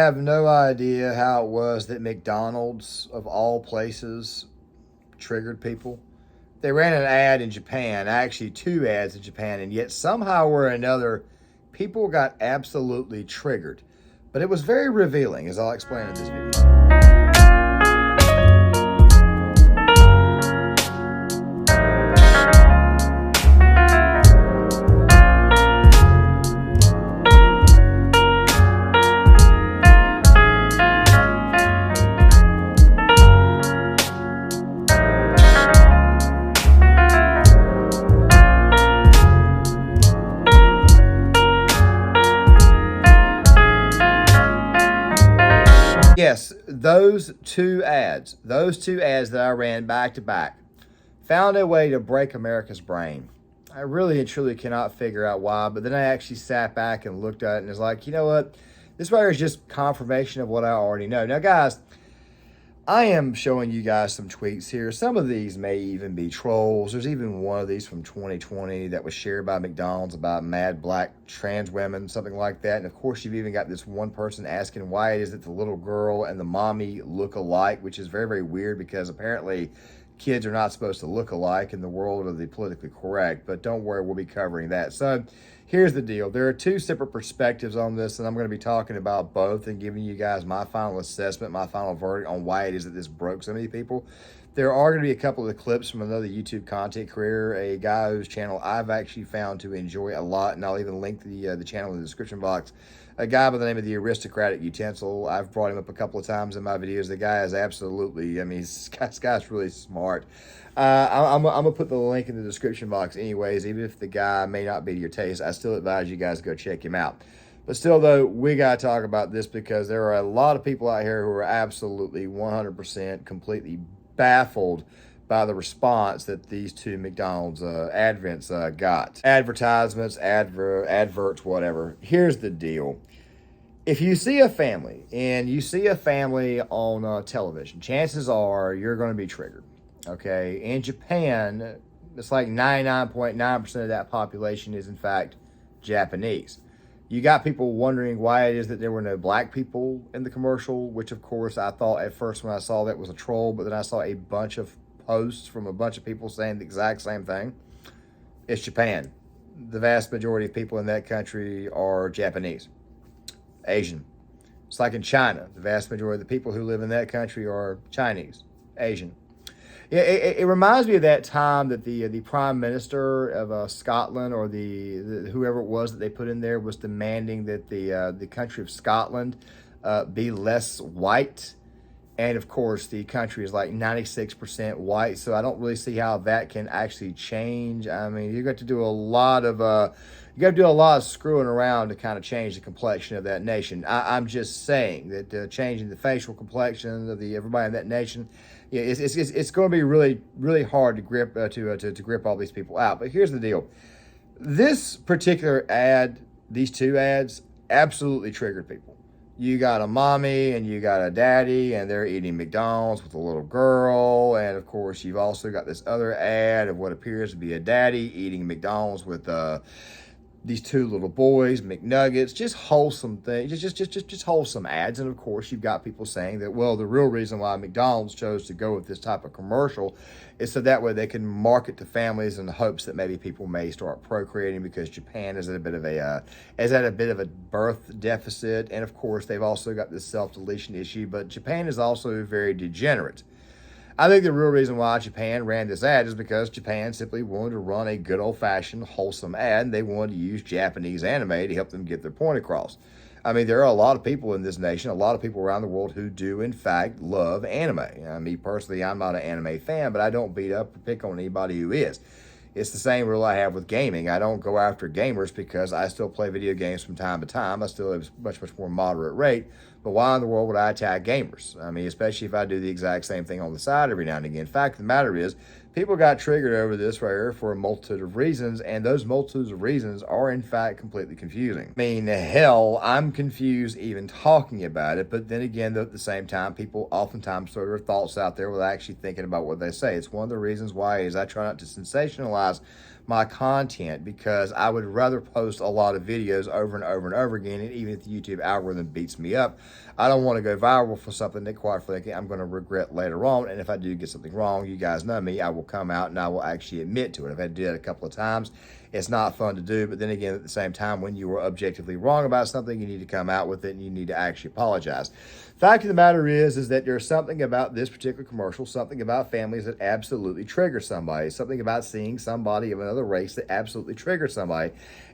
have no idea how it was that McDonald's, of all places, triggered people. They ran an ad in Japan, actually 2 ads in Japan, and yet somehow or another, people got absolutely triggered. But it was very revealing, as I'll explain in this video. Yes, those two ads that I ran back to back found a way to break America's brain. I really and truly cannot figure out why, but then I actually sat back and looked at it and was like, you know what? This right here is just confirmation of what I already know. Now, guys, I am showing you guys some tweets here. Some of these may even be trolls. There's even one of these from 2020 that was shared by McDonald's about mad black trans women, something like that. And of course, you've even got this one person asking why it is that the little girl and the mommy look alike, which is very, very weird because apparently kids are not supposed to look alike in the world of the politically correct. But don't worry, we'll be covering that. So here's the deal. There are 2 separate perspectives on this, and I'm going to be talking about both and giving you guys my final assessment, my final verdict on why it is that this broke so many people. There are going to be a couple of clips from another YouTube content creator, a guy whose channel I've actually found to enjoy a lot, and I'll even link the channel in the description box. A guy by the name of the Aristocratic Utensil. I've brought him up a couple of times in my videos. The guy is absolutely, I mean, this guy's really smart. I'm going to put the link in the description box anyways. Even if the guy may not be to your taste, I still advise you guys to go check him out. But still, though, we got to talk about this because there are a lot of people out here who are absolutely 100% completely baffled by the response that these 2 McDonald's adverts got. Advertisements, adverts, whatever. Here's the deal. If you see a family and you see a family on television, chances are you're going to be triggered. Okay, in Japan, it's like 99.9% of that population is in fact Japanese. You got people wondering why it is that there were no black people in the commercial, which of course I thought at first when I saw that was a troll, but then I saw a bunch of posts from a bunch of people saying the exact same thing. It's Japan. The vast majority of people in that country are Japanese, Asian. It's like in China. The vast majority of the people who live in that country are Chinese, Asian. It reminds me of that time that the prime minister of Scotland, or the whoever it was that they put in there, was demanding that the country of Scotland be less white. And of course, the country is like 96% white, so I don't really see how that can actually change. I mean, you got to do a lot of screwing around to kind of change the complexion of that nation. I'm just saying that changing the facial complexion of everybody in that nation, yeah, it's going to be really, really hard to grip to grip all these people out. But here's the deal: this particular ad, these 2 ads, absolutely triggered people. You got a mommy and you got a daddy, and they're eating McDonald's with a little girl. And of course, you've also got this other ad of what appears to be a daddy eating McDonald's with these 2 little boys, McNuggets, just wholesome things, just wholesome ads. And of course, you've got people saying that, well, the real reason why McDonald's chose to go with this type of commercial is so that way they can market to families in the hopes that maybe people may start procreating, because Japan is at a bit of a birth deficit. And of course, they've also got this self-deletion issue, but Japan is also very degenerate. I think the real reason why Japan ran this ad is because Japan simply wanted to run a good old-fashioned, wholesome ad, and they wanted to use Japanese anime to help them get their point across. I mean, there are a lot of people in this nation, a lot of people around the world who do, in fact, love anime. Me personally, I'm not an anime fan, but I don't beat up or pick on anybody who is. It's the same rule I have with gaming. I don't go after gamers because I still play video games from time to time. I still have a much more moderate rate. But why in the world would I attack gamers? I mean, especially if I do the exact same thing on the side every now and again. Fact of the matter is, people got triggered over this right here for a multitude of reasons, and those multitudes of reasons are, in fact, completely confusing. I mean, hell, I'm confused even talking about it, but then again, though, at the same time, people oftentimes throw their thoughts out there without actually thinking about what they say. It's one of the reasons why is I try not to sensationalize my content, because I would rather post a lot of videos over and over and over again. And even if the YouTube algorithm beats me up, I don't want to go viral for something that, quite frankly, I'm going to regret later on. And if I do get something wrong, you guys know me, I will come out and I will actually admit to it. I've had to do that a couple of times. It's not fun to do, but then again, at the same time, when you are objectively wrong about something, you need to come out with it and you need to actually apologize. Fact of the matter is that there's something about this particular commercial, something about families that absolutely triggers somebody, something about seeing somebody of another race that absolutely triggers somebody.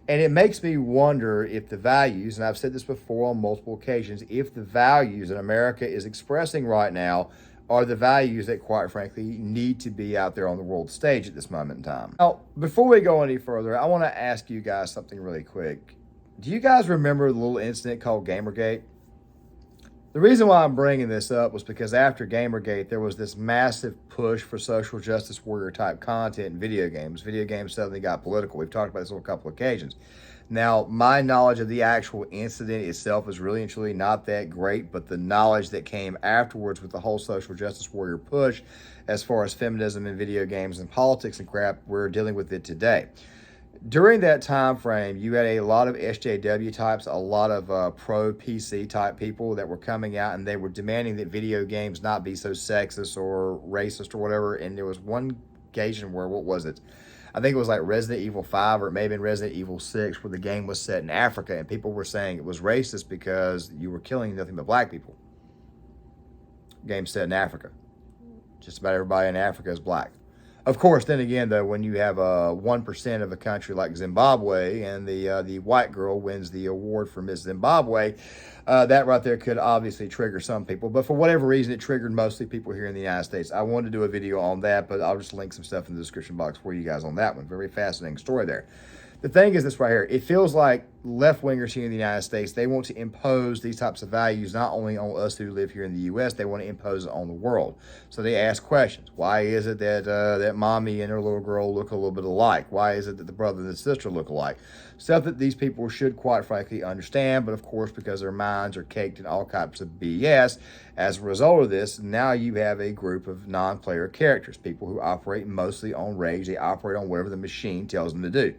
And it makes me wonder if the values, and I've said this before on multiple occasions, if the values that America is expressing right now are the values that, quite frankly, need to be out there on the world stage at this moment in time. Now, before we go any further, I want to ask you guys something really quick. Do you guys remember the little incident called Gamergate? The reason why I'm bringing this up was because after Gamergate, there was this massive push for social justice warrior type content in video games. Video games suddenly got political. We've talked about this on a couple of occasions. Now, my knowledge of the actual incident itself is really and truly not that great, but the knowledge that came afterwards with the whole social justice warrior push, as far as feminism in video games and politics and crap, we're dealing with it today. During that time frame, you had a lot of SJW types, a lot of pro-PC type people that were coming out, and they were demanding that video games not be so sexist or racist or whatever. And there was one occasion where, what was it? I think it was like Resident Evil 5, or it may have been Resident Evil 6, where the game was set in Africa, and people were saying it was racist because you were killing nothing but black people. Game set in Africa. Just about everybody in Africa is black. Of course, then again, though, when you have 1% of a country like Zimbabwe and the white girl wins the award for Miss Zimbabwe, that right there could obviously trigger some people. But for whatever reason, it triggered mostly people here in the United States. I wanted to do a video on that, but I'll just link some stuff in the description box for you guys on that one. Very fascinating story there. The thing is this right here. It feels like left-wingers here in the United States, they want to impose these types of values not only on us who live here in the U.S., they want to impose it on the world. So they ask questions. Why is it that that mommy and her little girl look a little bit alike? Why is it that the brother and the sister look alike? Stuff that these people should, quite frankly, understand, but of course, because their minds are caked in all types of BS, as a result of this, now you have a group of non-player characters, people who operate mostly on rage. They operate on whatever the machine tells them to do.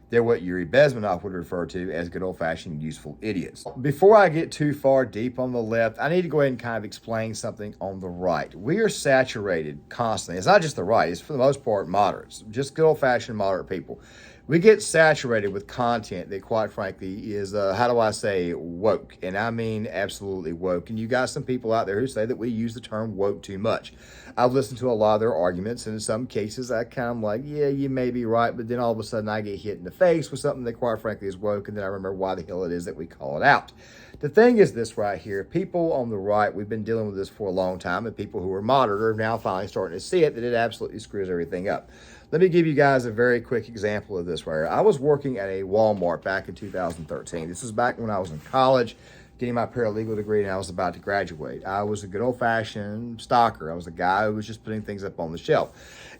They're what Yuri Bezmenov would refer to as good old-fashioned useful idiots. Before I get too far deep on the left, I need to go ahead and kind of explain something on the right. We are saturated constantly. It's not just the right. It's for the most part moderates, just good old-fashioned moderate people. We get saturated with content that, quite frankly, is, how do I say, woke. And I mean absolutely woke. And you got some people out there who say that we use the term woke too much. I've listened to a lot of their arguments, and in some cases, I kind of like, yeah, you may be right, but then all of a sudden I get hit in the face with something that, quite frankly, is woke, and then I remember why the hell it is that we call it out. The thing is this right here. People on the right, we've been dealing with this for a long time, and people who are moderate are now finally starting to see it, that it absolutely screws everything up. Let me give you guys a very quick example of this right here. I was working at a Walmart back in 2013. This was back when I was in college, getting my paralegal degree, and I was about to graduate. I was a good old-fashioned stocker. I was a guy who was just putting things up on the shelf.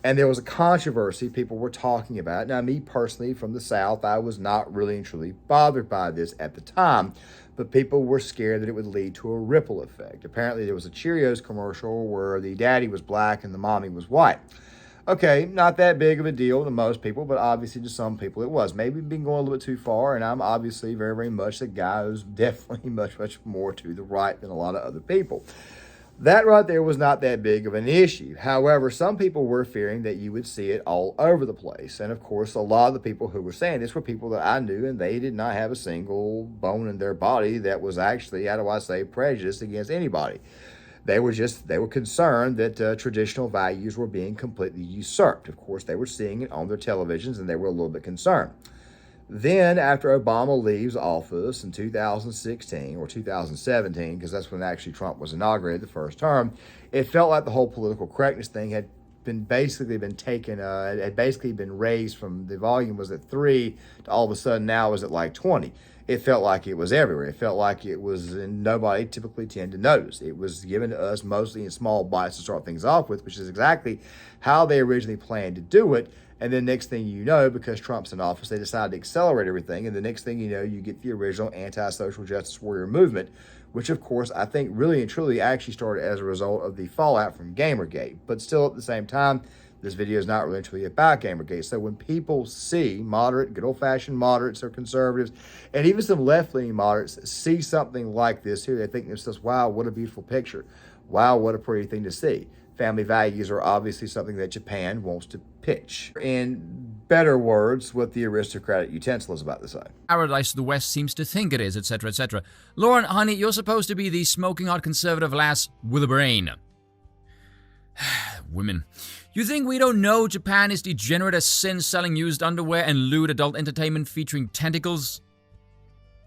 And there was a controversy people were talking about. Now, me personally, from the South, I was not really and truly bothered by this at the time, but people were scared that it would lead to a ripple effect. Apparently, there was a Cheerios commercial where the daddy was black and the mommy was white. Okay, not that big of a deal to most people, but obviously to some people it was. Maybe been going a little bit too far, and I'm obviously very, very much a guy who's definitely much, much more to the right than a lot of other people. That right there was not that big of an issue. However, some people were fearing that you would see it all over the place. And of course, a lot of the people who were saying this were people that I knew, and they did not have a single bone in their body that was actually, how do I say, prejudiced against anybody. They were concerned that traditional values were being completely usurped. Of course, they were seeing it on their televisions, and they were a little bit concerned. Then, after Obama leaves office in 2016 or 2017, because that's when actually Trump was inaugurated the first term, it felt like the whole political correctness thing had basically been raised from, the volume was at 3 to all of a sudden now is at like 20. It felt like it was everywhere. It felt like it was, and nobody typically tend to notice. It was given to us mostly in small bites to start things off with, which is exactly how they originally planned to do it. And then next thing you know, because Trump's in office, they decided to accelerate everything. And the next thing you know, you get the original anti-social justice warrior movement, which of course I think really and truly actually started as a result of the fallout from Gamergate. But still at the same time, This video is not really truly about Gamergate. So when people see moderate, good old-fashioned moderates or conservatives, and even some left-leaning moderates see something like this here, they think to themselves, wow, what a beautiful picture. Wow, what a pretty thing to see. Family values are obviously something that Japan wants to pitch. In better words, what the aristocratic utensil is about to say. Paradise the West seems to think it is, etc., etc. Lauren, honey, you're supposed to be the smoking hot conservative lass with a brain. Women. You think we don't know Japan is degenerate as sin, selling used underwear and lewd adult entertainment featuring tentacles?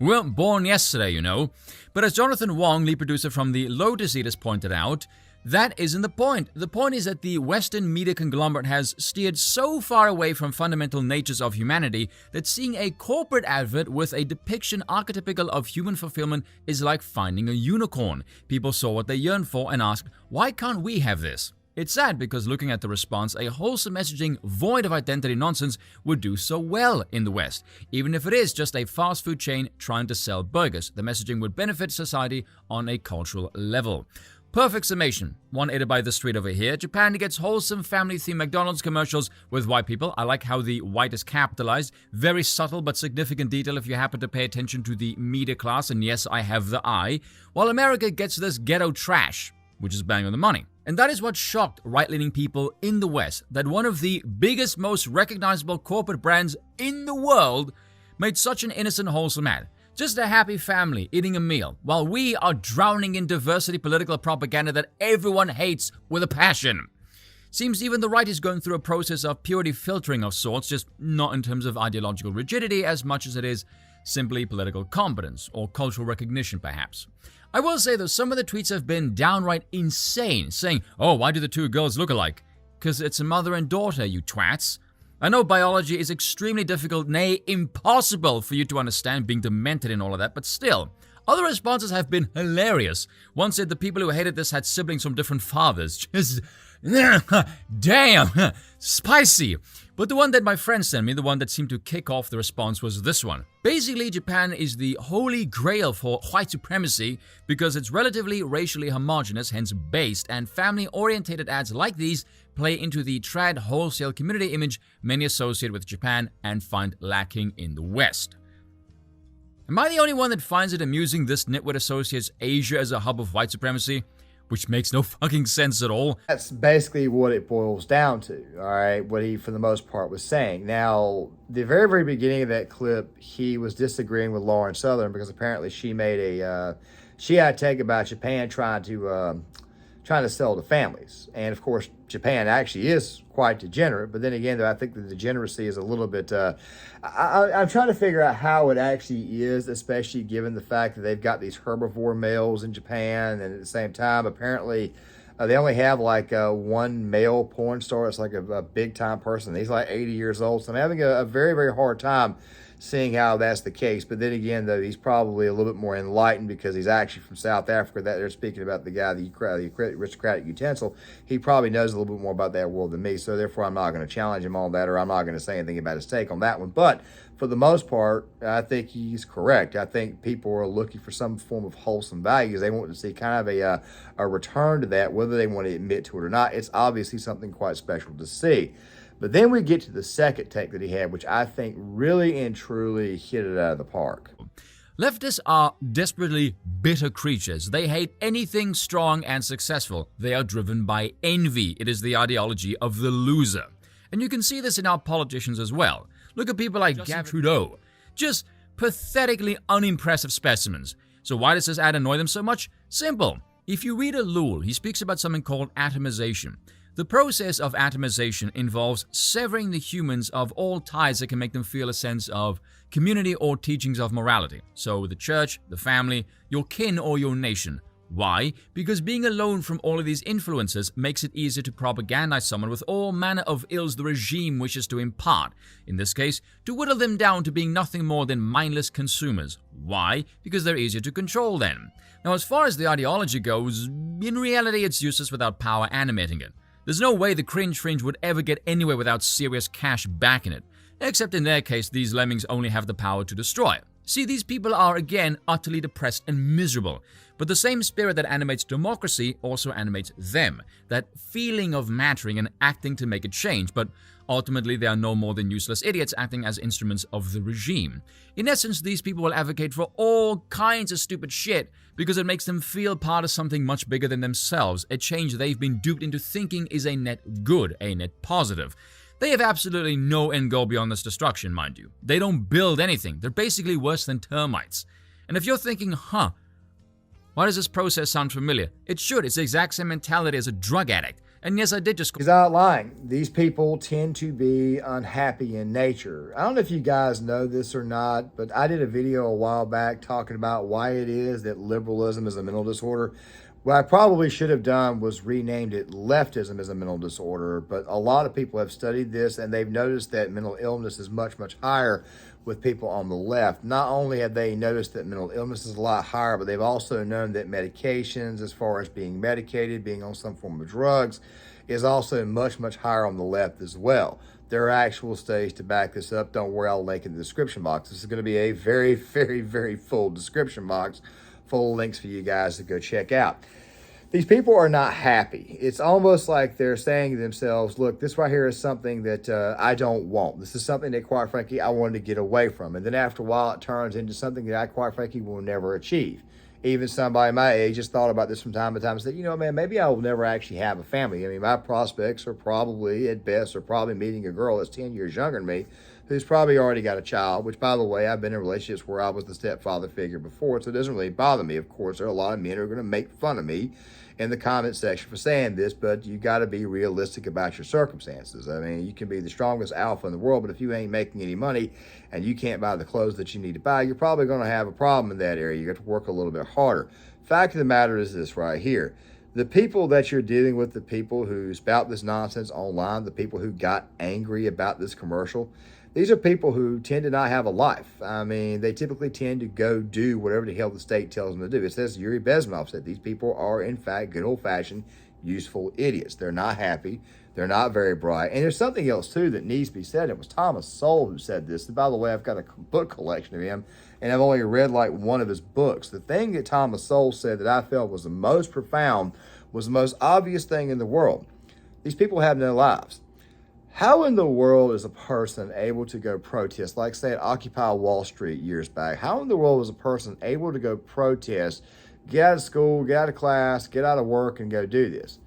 We weren't born yesterday, you know. But as Jonathan Wong, lead producer from the Lotus Eaters, pointed out, that isn't the point. The point is that the Western media conglomerate has steered so far away from fundamental natures of humanity that seeing a corporate advert with a depiction archetypical of human fulfillment is like finding a unicorn. People saw what they yearned for and asked, why can't we have this? It's sad because looking at the response, a wholesome messaging void of identity nonsense would do so well in the West. Even if it is just a fast food chain trying to sell burgers, the messaging would benefit society on a cultural level. Perfect summation. One aided by the street over here. Japan gets wholesome family-themed McDonald's commercials with white people. I like how the white is capitalized. Very subtle but significant detail if you happen to pay attention to the media class, and yes, I have the eye. While America gets this ghetto trash, which is bang on the money. And that is what shocked right-leaning people in the West, that one of the biggest, most recognizable corporate brands in the world made such an innocent, wholesome ad. Just a happy family eating a meal, while we are drowning in diversity political propaganda that everyone hates with a passion. Seems even the right is going through a process of purity filtering of sorts, just not in terms of ideological rigidity as much as it is simply political competence, or cultural recognition perhaps. I will say though, some of the tweets have been downright insane, saying, oh, why do the two girls look alike? Because it's a mother and daughter, you twats. I know biology is extremely difficult, nay, impossible for you to understand, being demented and all of that, but still. Other responses have been hilarious. One said the people who hated this had siblings from different fathers. Just, damn, spicy. But the one that my friend sent me, the one that seemed to kick off the response, was this one. Basically, Japan is the holy grail for white supremacy because it's relatively racially homogenous, hence based, and family-orientated ads like these play into the trad wholesale community image many associate with Japan and find lacking in the West. Am I the only one that finds it amusing this nitwit associates Asia as a hub of white supremacy? Which makes no fucking sense at all. That's basically what it boils down to, all right, what he, for the most part, was saying. Now, the very, very beginning of that clip, he was disagreeing with Lauren Southern because apparently she made she had a take about Japan trying to sell to families. And, of course, Japan actually is quite degenerate. But then again, though, I think the degeneracy is a little bit... I'm trying to figure out how it actually is, especially given the fact that they've got these herbivore males in Japan. And at the same time, apparently, they only have like one male porn star. It's like a big-time person. He's like 80 years old. So I'm having a very, very hard time seeing how that's the case. But then again, though, he's probably a little bit more enlightened because he's actually from South Africa. That they're speaking about the guy, the aristocratic utensil. He probably knows a little bit more about that world than me. So therefore, I'm not going to challenge him on that, or I'm not going to say anything about his take on that one. But for the most part, I think he's correct. I think people are looking for some form of wholesome values. They want to see kind of a return to that, whether they want to admit to it or not. It's obviously something quite special to see. But then we get to the second take that he had, which I think really and truly hit it out of the park. Leftists are desperately bitter creatures. They hate anything strong and successful. They are driven by envy. It is the ideology of the loser. And you can see this in our politicians as well. Look at people like Gavin Trudeau. Just pathetically unimpressive specimens. So why does this ad annoy them so much? Simple. If you read Alul, he speaks about something called atomization. The process of atomization involves severing the humans of all ties that can make them feel a sense of community or teachings of morality. So the church, the family, your kin or your nation. Why? Because being alone from all of these influences makes it easier to propagandize someone with all manner of ills the regime wishes to impart. In this case, to whittle them down to being nothing more than mindless consumers. Why? Because they're easier to control then. Now, as far as the ideology goes, in reality it's useless without power animating it. There's no way the cringe fringe would ever get anywhere without serious cash backing it. Except in their case, these lemmings only have the power to destroy it. See, these people are, again, utterly depressed and miserable. But the same spirit that animates democracy also animates them. That feeling of mattering and acting to make a change, but ultimately they are no more than useless idiots acting as instruments of the regime. In essence, these people will advocate for all kinds of stupid shit because it makes them feel part of something much bigger than themselves, a change they've been duped into thinking is a net good, a net positive. They have absolutely no end goal beyond this destruction, mind you. They don't build anything. They're basically worse than termites. And if you're thinking, why does this process sound familiar? It should. It's the exact same mentality as a drug addict. And yes, I did just... He's not lying. These people tend to be unhappy in nature. I don't know if you guys know this or not, but I did a video a while back talking about why it is that liberalism is a mental disorder. What I probably should have done was renamed it leftism as a mental disorder, but a lot of people have studied this and they've noticed that mental illness is much, much higher with people on the left. Not only have they noticed that mental illness is a lot higher, but they've also known that medications, as far as being medicated, being on some form of drugs, is also much, much higher on the left as well. There are actual studies to back this up. Don't worry, I'll link in the description box. This is going to be a very, very, very full description box full of links for you guys to go check out. These people are not happy. It's almost like they're saying to themselves, look, this right here is something that I don't want. This is something that, quite frankly, I wanted to get away from. And then after a while, it turns into something that I, quite frankly, will never achieve. Even somebody my age has thought about this from time to time and said, you know, man, maybe I will never actually have a family. I mean, my prospects are probably, at best, meeting a girl that's 10 years younger than me, who's probably already got a child, which, by the way, I've been in relationships where I was the stepfather figure before, so it doesn't really bother me. Of course, there are a lot of men who are going to make fun of me in the comment section for saying this, but you got to be realistic about your circumstances. I mean, you can be the strongest alpha in the world, but if you ain't making any money and you can't buy the clothes that you need to buy, you're probably going to have a problem in that area. You have to work a little bit harder. Fact of the matter is this right here. The people that you're dealing with, the people who spout this nonsense online, the people who got angry about this commercial, these are people who tend to not have a life. I mean, they typically tend to go do whatever the hell the state tells them to do. It says Yuri Bezmenov said these people are, in fact, good old-fashioned, useful idiots. They're not happy. They're not very bright. And there's something else, too, that needs to be said. It was Thomas Sowell who said this. And by the way, I've got a book collection of him, and I've only read like one of his books. The thing that Thomas Sowell said that I felt was the most profound, was the most obvious thing in the world. These people have no lives. How in the world is a person able to go protest, like say at Occupy Wall Street years back? How in the world is a person able to go protest, get out of school, get out of class, get out of work, and go do this?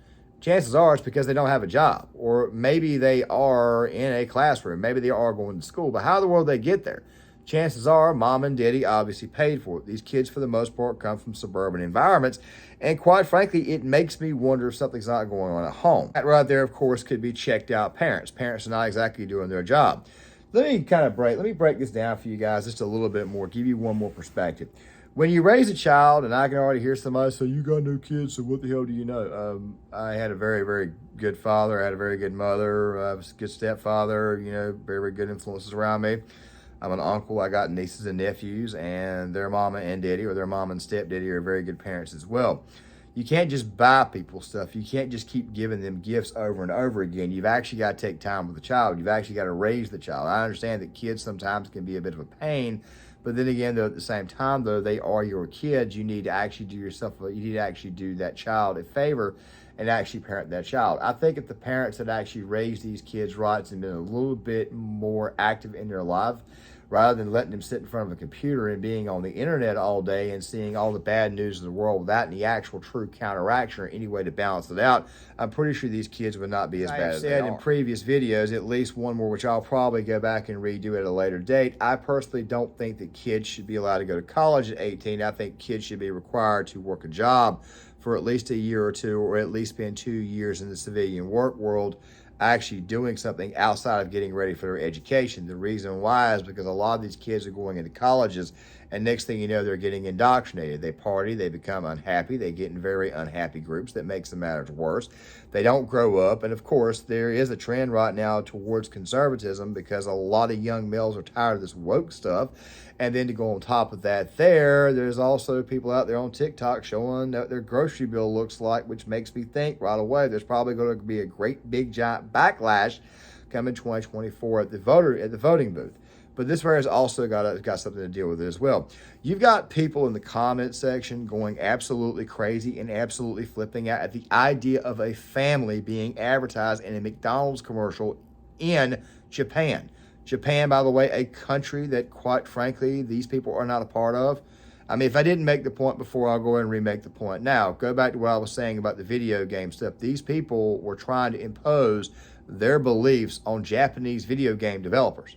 Chances are it's because they don't have a job, or maybe they are in a classroom, maybe they are going to school, but how in the world do they get there? Chances are mom and daddy obviously paid for it. These kids, for the most part, come from suburban environments. And quite frankly, it makes me wonder if something's not going on at home. That right there, of course, could be checked out parents. Parents are not exactly doing their job. Let me break this down for you guys just a little bit more, give you one more perspective. When you raise a child, and I can already hear somebody say, you got no kids, so what the hell do you know? I had a very, very good father. I had a very good mother. I was a good stepfather, you know, very, very good influences around me. I'm an uncle. I got nieces and nephews, and their mama and daddy, or their mama and stepdaddy, are very good parents as well. You can't just buy people stuff. You can't just keep giving them gifts over and over again. You've actually got to take time with the child. You've actually got to raise the child. I understand that kids sometimes can be a bit of a pain, but then again, though, at the same time, though, they are your kids. You need to actually do that child a favor and actually parent that child. I think if the parents had actually raised these kids right and been a little bit more active in their life, rather than letting them sit in front of a computer and being on the internet all day and seeing all the bad news of the world without any actual true counteraction or any way to balance it out, I'm pretty sure these kids would not be as bad as they are. I've said in previous videos, at least one more, which I'll probably go back and redo at a later date, I personally don't think that kids should be allowed to go to college at 18. I think kids should be required to work a job for at least a year or two, or at least spend 2 years in the civilian work world actually doing something outside of getting ready for their education. The reason why is because a lot of these kids are going into colleges, and next thing you know, they're getting indoctrinated. They party, they become unhappy, they get in very unhappy groups. That makes the matters worse. They don't grow up, and of course, there is a trend right now towards conservatism because a lot of young males are tired of this woke stuff. And then to go on top of that, there's also people out there on TikTok showing what their grocery bill looks like, which makes me think right away there's probably going to be a great big giant backlash come in 2024 at the voting booth. But this virus also got something to deal with it as well. You've got people in the comment section going absolutely crazy and absolutely flipping out at the idea of a family being advertised in a McDonald's commercial in Japan. Japan, by the way, a country that, quite frankly, these people are not a part of. I mean, if I didn't make the point before, I'll go ahead and remake the point now. Go back to what I was saying about the video game stuff. These people were trying to impose their beliefs on Japanese video game developers.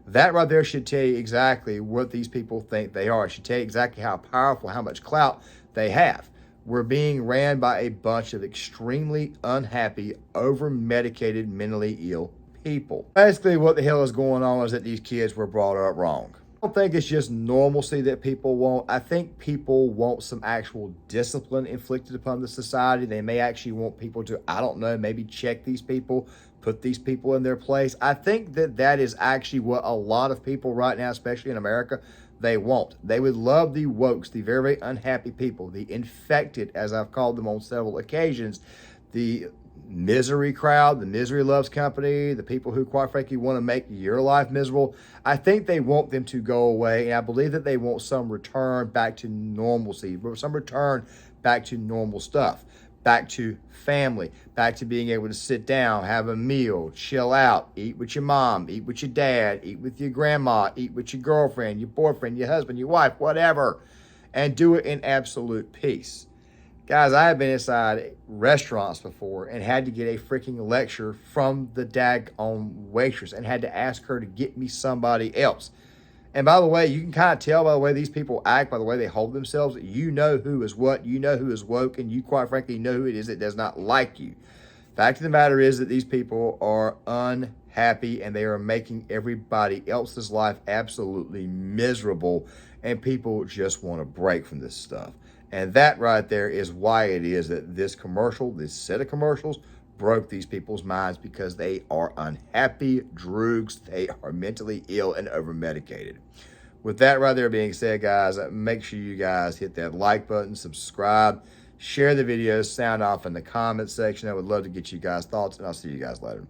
That right there should tell you exactly what these people think they are. It should tell you exactly how powerful, how much clout they have. We're being ran by a bunch of extremely unhappy, over-medicated, mentally ill people. Basically, what the hell is going on is that these kids were brought up wrong. I don't think it's just normalcy that people want. I think people want some actual discipline inflicted upon the society. They may actually want people to, I don't know, maybe check these people, put these people in their place. I think that is actually what a lot of people right now, especially in America, they want. They would love the wokes, the very, very unhappy people, the infected, as I've called them on several occasions, the misery crowd, the misery loves company, the people who, quite frankly, want to make your life miserable. I think they want them to go away, and I believe that they want some return back to normalcy, some return back to normal stuff, back to family, back to being able to sit down, have a meal, chill out, eat with your mom, eat with your dad, eat with your grandma, eat with your girlfriend, your boyfriend, your husband, your wife, whatever, and do it in absolute peace. Guys, I have been inside restaurants before and had to get a freaking lecture from the daggone waitress and had to ask her to get me somebody else. And by the way, you can kind of tell by the way these people act, by the way they hold themselves, you know who is what, you know who is woke, and you quite frankly know who it is that does not like you. Fact of the matter is that these people are unhappy and they are making everybody else's life absolutely miserable, and people just want to break from this stuff. And that right there is why it is that this commercial, this set of commercials, broke these people's minds, because they are unhappy droogs. They are mentally ill and over-medicated. With that right there being said, guys, make sure you guys hit that like button, subscribe, share the videos, sound off in the comment section. I would love to get you guys' thoughts, and I'll see you guys later.